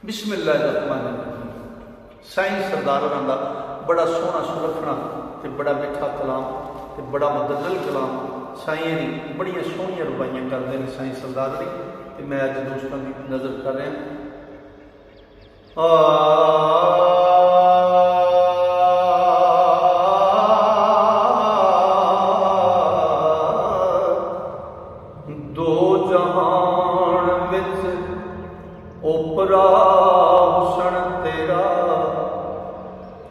बिस्मिल्लाहिर्रहमानिर्रहीम। साईं सरदार होरां दा बड़ा सोहना सुलखना ते बड़ा मिठा कलाम ते बड़ा मुदल्लल कलाम साईं दी बड़ियां सोहनियां रुबाइयां करते हैं साईं सरदार दी ते मैं अज दोस्तों की नज़र कर रहा। दो जहान विच ओपरा हुसन तेरा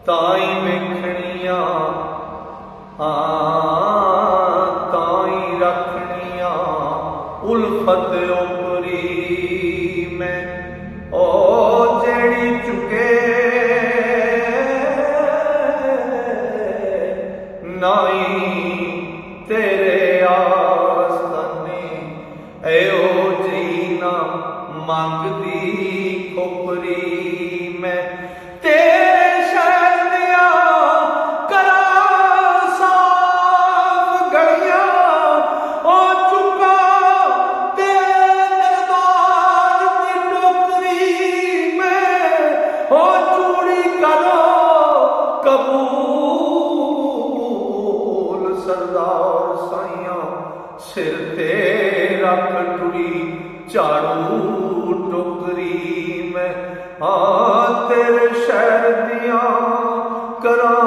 ताई वेखनिया ताई रखनिया उल्फत ओपरी में ओ जेड़ी चुके नाई तेरे आस्ताने एओ जीना मंगदी खोपरी में तेरे शहर दिया करा साफ गलियां ओ चुका तेरे दरबार की टोकरी में ओ चूड़ी करो कबूल सरदार साइयां सिर ते रख टुरी झाड़ू टोकरी में तेरे शहर दिया करा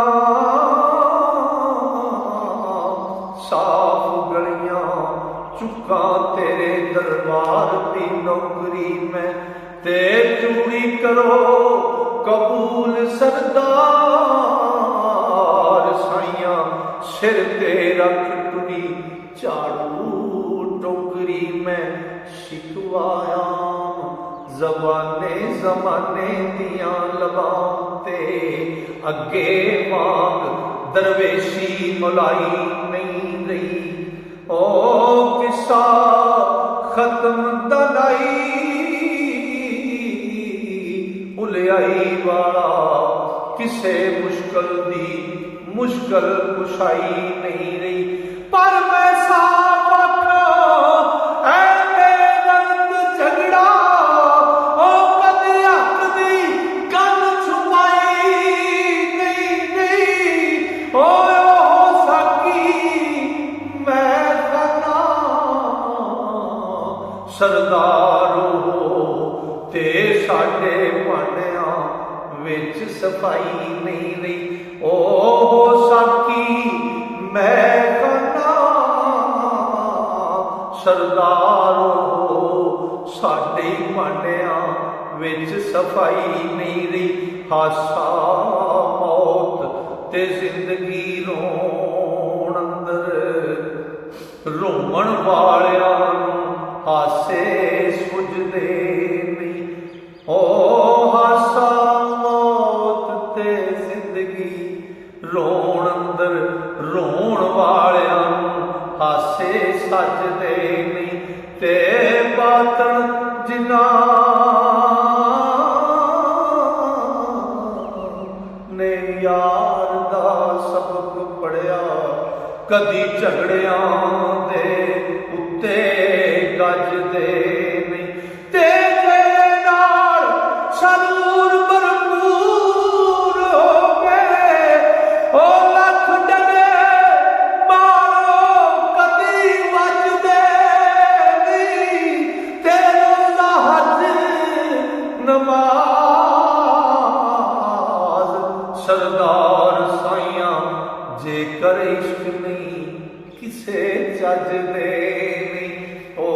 साफ गलियां चुका तेरे दरबार की नौकरी में ते चूड़ी करो कबूल सरदार साइयां सिर ते रख टुरी झाड़ू टोकरी में शिकवाया जबाने जमाने दिया लबाते अगे मांग दरवेशी मुलाई नहीं रही ओ किसा खत्म दलाई उलियाई वाला किसे मुश्किल दी मुश्किल कुशाई नहीं रही पर मैं साफ आखा सरदारो ते साडे भांडिया विच सफाई नहीं रही ओ साकी मैं खाना सरदारो साडे भांडिया विच सफाई नहीं रही हासा मौत ते जिंदगी रोण अंदर रोमन वालिया हासे सुझदे नहीं ओ हासा मौत ते जिंदगी रोण अंदर रोण वालिया हासे सजदे नहीं ते बातन जिना ने यार दा सबक पढ़िया कदी झगड़िया दे उत्ते गजदे नहीं तेरे नाल सरूर भरपूर हो गए ओ लख डगे मारो कदी वजदे नहीं तेरे हज नमाज सरदार साइयां जेकर इश्क नहीं किसे जजदे ओ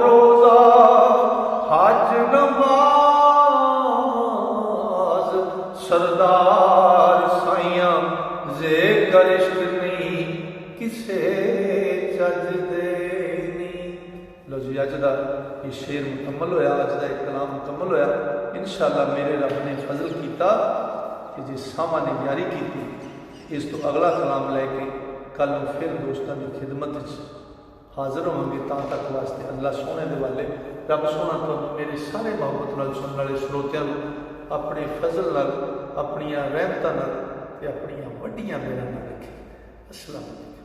रोजा हज नमाज सरदार साइयां जेकर इश्क नहीं किसे जजदे नहीं। लो जी अज का ये शेर मुकम्मल होया, अज का एक कलाम मुकम्मल होया। इंशाअल्लाह मेरे रब ने फजल किया कि जिस सामा ने यारी की इस तो अगला कलाम लैके कल फिर दोस्तों की खिदमत हाजिर होंगे। तां तक वास्ते अल्लाह सोने दे वाले रब सोना तो मेरे सारे मोहब्बत नाल सुनने वाले श्रोतियां अपने फजल नाल अपनियां रहमतां नाल ते अपनियां वड्डियां मेहरां नाल रखे। अस्सलाम वालेकुम।